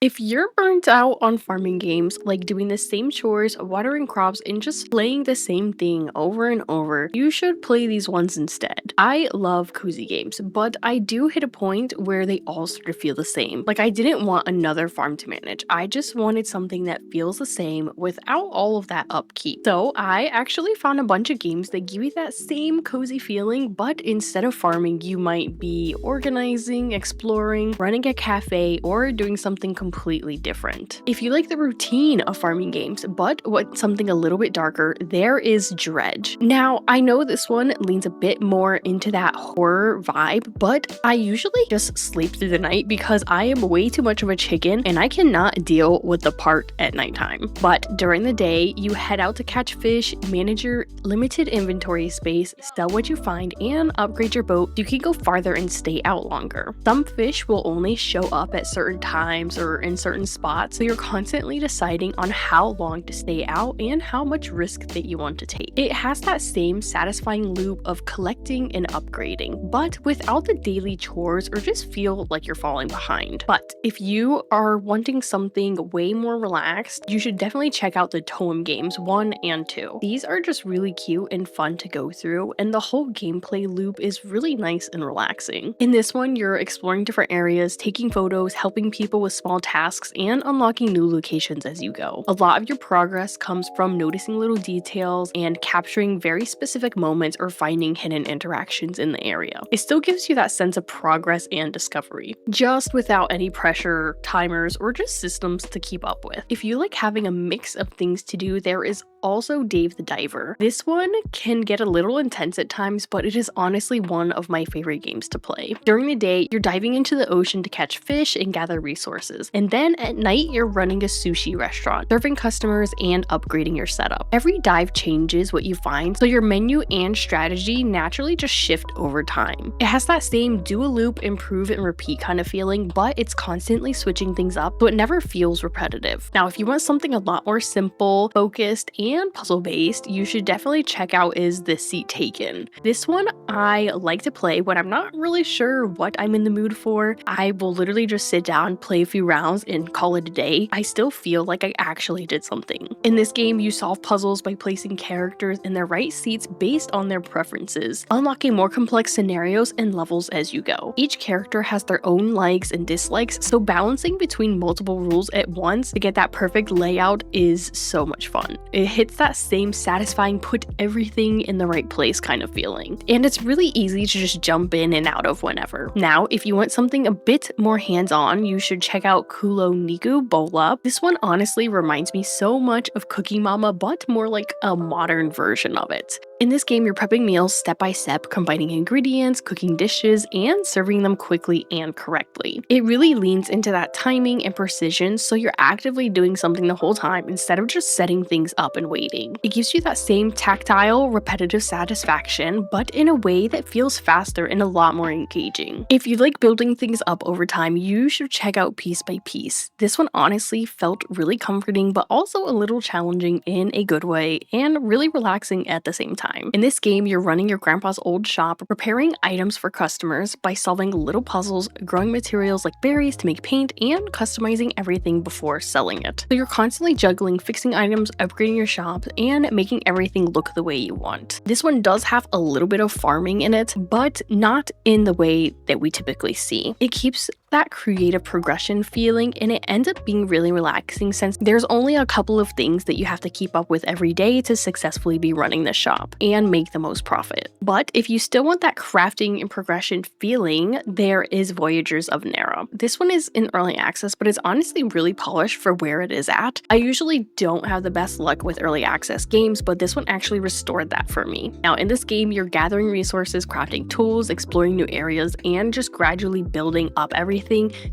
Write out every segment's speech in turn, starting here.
If you're burnt out on farming games, like doing the same chores, watering crops, and just playing the same thing over and over, you should play these ones instead. I love cozy games, but I do hit a point where they all sort of feel the same. Like, I didn't want another farm to manage. I just wanted something that feels the same without all of that upkeep. So I actually found a bunch of games that give you that same cozy feeling, but instead of farming, you might be organizing, exploring, running a cafe, or doing something completely different. If you like the routine of farming games, but want something a little bit darker, there is Dredge. Now, I know this one leans a bit more into that horror vibe, but I usually just sleep through the night because I am way too much of a chicken and I cannot deal with the part at nighttime. But during the day, you head out to catch fish, manage your limited inventory space, sell what you find, and upgrade your boat so you can go farther and stay out longer. Some fish will only show up at certain times or in certain spots, so you're constantly deciding on how long to stay out and how much risk that you want to take. It has that same satisfying loop of collecting and upgrading, but without the daily chores or just feel like you're falling behind. But if you are wanting something way more relaxed, you should definitely check out the TOEM games 1 and 2. These are just really cute and fun to go through, and the whole gameplay loop is really nice and relaxing. In this one, you're exploring different areas, taking photos, helping people with small tasks, and unlocking new locations as you go. A lot of your progress comes from noticing little details and capturing very specific moments or finding hidden interactions in the area. It still gives you that sense of progress and discovery, just without any pressure, timers, or just systems to keep up with. If you like having a mix of things to do, there is also Dave the Diver. This one can get a little intense at times, but it is honestly one of my favorite games to play. During the day, you're diving into the ocean to catch fish and gather resources. And then at night, you're running a sushi restaurant, serving customers and upgrading your setup. Every dive changes what you find, so your menu and strategy naturally just shift over time. It has that same do a loop, improve and repeat kind of feeling, but it's constantly switching things up, so it never feels repetitive. Now, if you want something a lot more simple, focused, and puzzle based, you should definitely check out is The Seat Taken. This one I like to play when I'm not really sure what I'm in the mood for. I will literally just sit down, play a few rounds, and call it a day. I still feel like I actually did something. In this game, you solve puzzles by placing characters in their right seats based on their preferences, unlocking more complex scenarios and levels as you go. Each character has their own likes and dislikes, so balancing between multiple rules at once to get that perfect layout is so much fun. It hits that same satisfying put everything in the right place kind of feeling, and it's really easy to just jump in and out of whenever. Now, if you want something a bit more hands-on, you should check out KuloNiku Bowl Up. This one honestly reminds me so much of Cooking Mama, but more like a modern version of it. In this game, you're prepping meals step by step, combining ingredients, cooking dishes, and serving them quickly and correctly. It really leans into that timing and precision, so you're actively doing something the whole time instead of just setting things up and waiting. It gives you that same tactile, repetitive satisfaction, but in a way that feels faster and a lot more engaging. If you like building things up over time, you should check out Piece by Piece. This one honestly felt really comforting, but also a little challenging in a good way, and really relaxing at the same time. In this game, you're running your grandpa's old shop, preparing items for customers by solving little puzzles, growing materials like berries to make paint, and customizing everything before selling it. So you're constantly juggling fixing items, upgrading your shop, and making everything look the way you want. This one does have a little bit of farming in it, but not in the way that we typically see. It keeps that creative progression feeling, and it ends up being really relaxing since there's only a couple of things that you have to keep up with every day to successfully be running the shop and make the most profit. But if you still want that crafting and progression feeling, there is Voyagers of Nera. This one is in early access, but it's honestly really polished for where it is at. I usually don't have the best luck with early access games, but this one actually restored that for me. Now, in this game, you're gathering resources, crafting tools, exploring new areas, and just gradually building up everything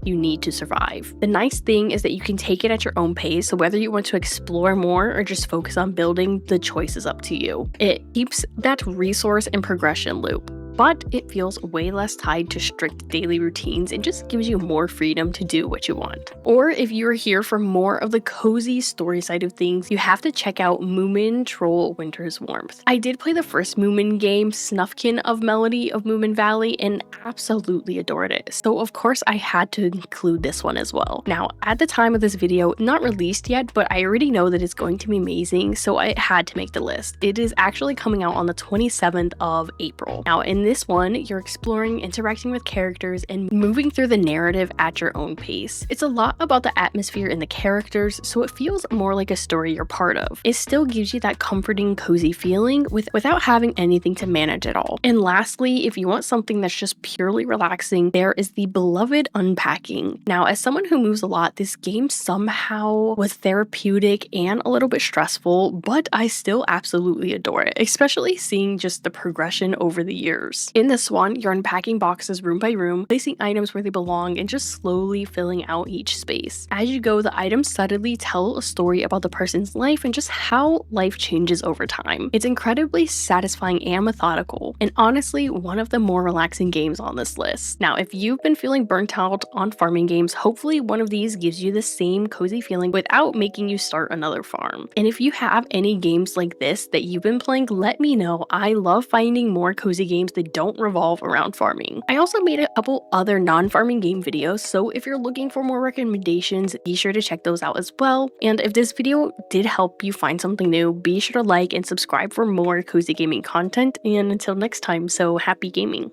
you need to survive. The nice thing is that you can take it at your own pace, so whether you want to explore more or just focus on building, the choice is up to you. It keeps that resource and progression loop. but it feels way less tied to strict daily routines and just gives you more freedom to do what you want. Or if you're here for more of the cozy story side of things, you have to check out Moomintroll Winter's Warmth. I did play the first Moomin game, Snufkin of Melody of Moomin Valley, and absolutely adored it. So of course I had to include this one as well. Now, at the time of this video, not released yet, but I already know that it's going to be amazing, so I had to make the list. It is actually coming out on the 27th of April. Now, in this one, you're exploring, interacting with characters, and moving through the narrative at your own pace. It's a lot about the atmosphere and the characters, so it feels more like a story you're part of. It still gives you that comforting, cozy feeling without having anything to manage at all. And lastly, if you want something that's just purely relaxing, there is the beloved Unpacking. Now, as someone who moves a lot, this game somehow was therapeutic and a little bit stressful, but I still absolutely adore it, especially seeing just the progression over the years. In this one, you're unpacking boxes room by room, placing items where they belong, and just slowly filling out each space. As you go, the items subtly tell a story about the person's life and just how life changes over time. It's incredibly satisfying and methodical, and honestly, one of the more relaxing games on this list. Now, if you've been feeling burnt out on farming games, hopefully one of these gives you the same cozy feeling without making you start another farm. And if you have any games like this that you've been playing, let me know. I love finding more cozy games that don't revolve around farming. I also made a couple other non-farming game videos, so if you're looking for more recommendations, be sure to check those out as well. And if this video did help you find something new, be sure to like and subscribe for more cozy gaming content. And until next time, so happy gaming.